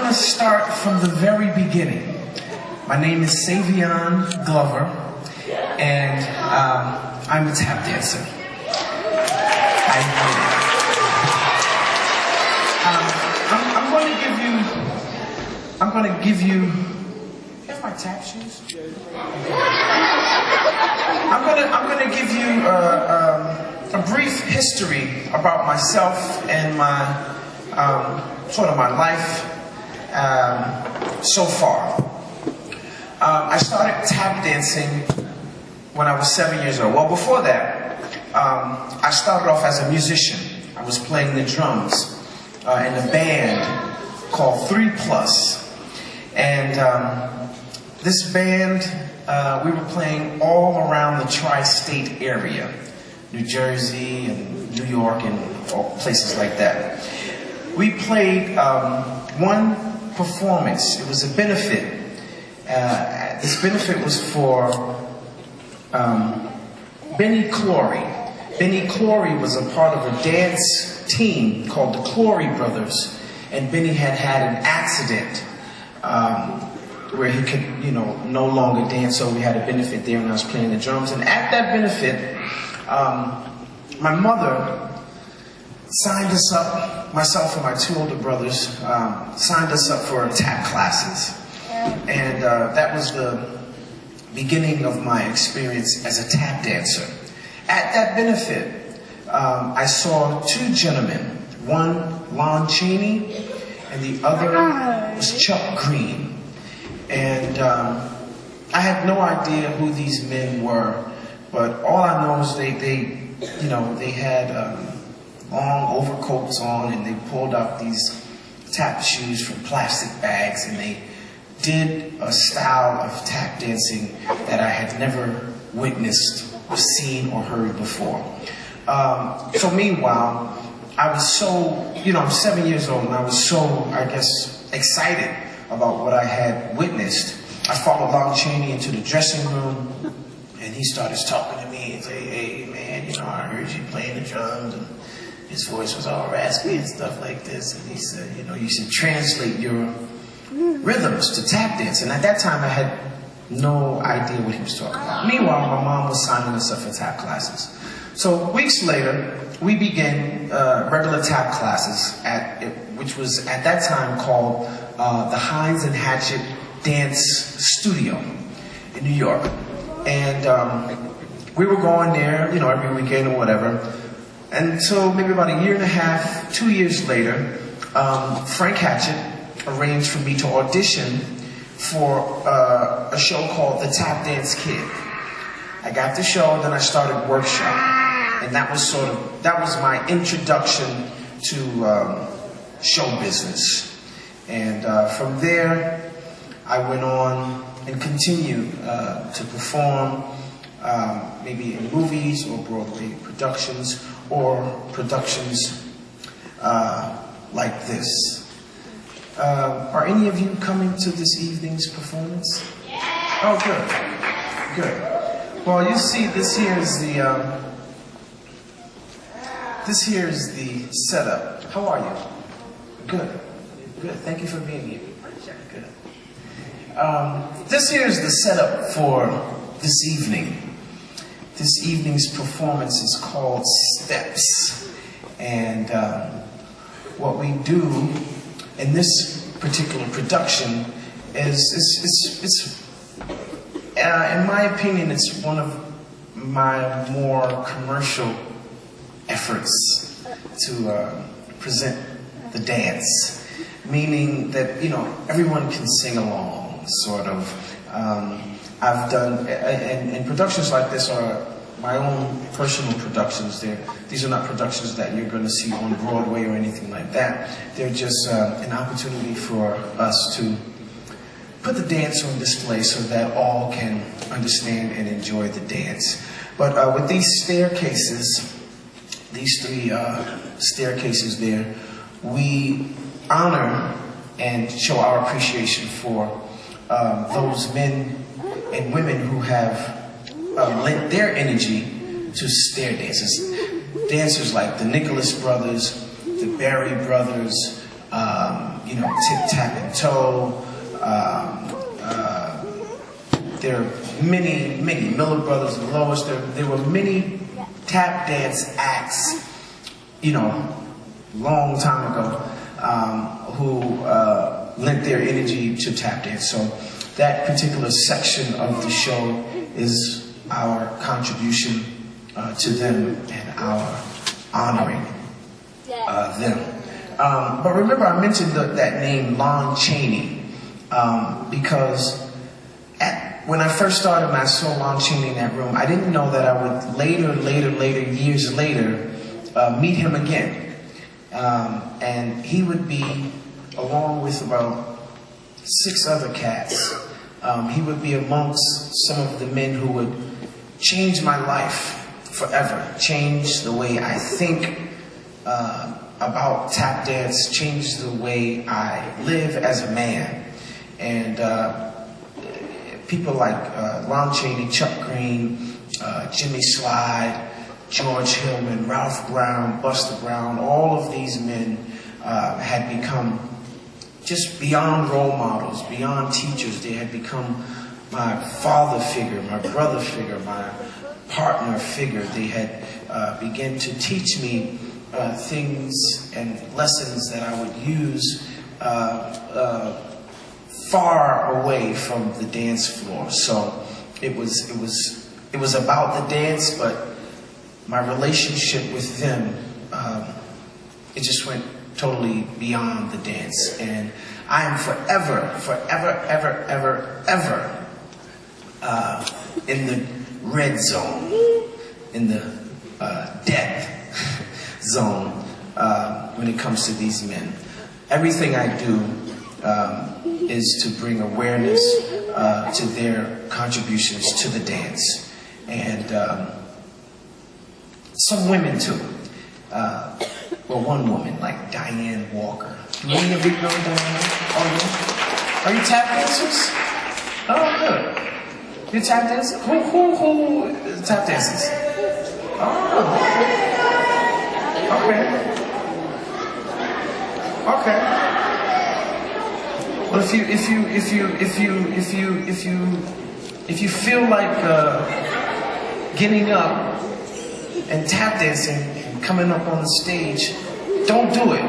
going to start from the very beginning. My name is Savion Glover, and I'm a tap dancer. I'm going to give you. Here's my tap shoes. I'm going to give you a brief history about myself and my sort of my life so far. I started tap dancing when I was 7 years old. Well, before that, I started off as a musician. I was playing the drums in a band called 3 Plus. And this band, we were playing all around the tri-state area, New Jersey and New York and all places like that. We played one performance. It was a benefit. This benefit was for Benny Clory. Benny Clory was a part of a dance team called the Clory Brothers, and Benny had an accident where he could, no longer dance, so we had a benefit there, and I was playing the drums. And at that benefit, my mother signed us up, myself and my 2 older brothers, signed us up for tap classes. And that was the beginning of my experience as a tap dancer. At that benefit, I saw 2 gentlemen, one Lon Chaney, and the other was Chuck Green. And I had no idea who these men were, but all I know is they had long overcoats on, and they pulled out these tap shoes from plastic bags, and they did a style of tap dancing that I had never witnessed, or seen, or heard before. So meanwhile, I was so, I'm 7 years old, and I was so, I guess, excited about what I had witnessed. I followed Lon Chaney into the dressing room, and he started talking to me and say, "Hey man, I heard you playing the drums," and his voice was all raspy and stuff like this. And he said, "You should translate your rhythms to tap dance." And at that time, I had no idea what he was talking about. Meanwhile, my mom was signing us up for tap classes. So weeks later, we began regular tap classes which was at that time called the Hines and Hatchett Dance Studio in New York. And we were going there, every weekend or whatever. Until maybe about a year and a half, 2 years later, Frank Hatchett arranged for me to audition for a show called The Tap Dance Kid. I got the show, and then I started workshopping. And that was my introduction to show business. And from there, I went on and continued to perform maybe in movies or Broadway productions or productions like this. Are any of you coming to this evening's performance? Oh, good. Good. Well, you see, this here is the setup. How are you? Good. Good. Thank you for being here. Good. This here is the setup for this evening. This evening's performance is called Steps. And what we do in this particular production is in my opinion, it's one of my more commercial efforts to present the dance, meaning that everyone can sing along, sort of. I've done, and productions like this are my own personal productions. These are not productions that you're going to see on Broadway or anything like that. They're just an opportunity for us to put the dance on display so that all can understand and enjoy the dance. But with these staircases, these 3 staircases there, we honor and show our appreciation for those men and women who have lent their energy to stair dances. Dancers like the Nicholas Brothers, the Berry Brothers, tip, tap, and toe. There are many Miller Brothers and Lois. There were many tap dance acts, long time ago, who lent their energy to tap dance. So that particular section of the show is our contribution to them and our honoring them. But remember, I mentioned that name, Lon Chaney, because when I first started and I saw Lon Chaney in that room, I didn't know that I would years later, meet him again. And he would be, along with about 6 other cats, he would be amongst some of the men who would change my life forever, change the way I think about tap dance, change the way I live as a man. And people like Lon Chaney, Chuck Green, Jimmy Slide, George Hillman, Ralph Brown, Buster Brown, all of these men had become just beyond role models, beyond teachers. They had become my father figure, my brother figure, my partner figure. They had begun to teach me things and lessons that I would use far away from the dance floor. So it was about the dance, but my relationship with them, it just went totally beyond the dance. And I am forever in the red zone, in the death zone when it comes to these men. Everything I do is to bring awareness to their contributions to the dance. And some women too. Well, one woman, like Diane Walker. Do any of you know Diane? Oh, yeah? Are you tap dancers? Oh, good. You tap dancers? Who is tap dancers? Oh, okay. Well, if you feel like getting up and tap dancing and coming up on the stage, don't do it.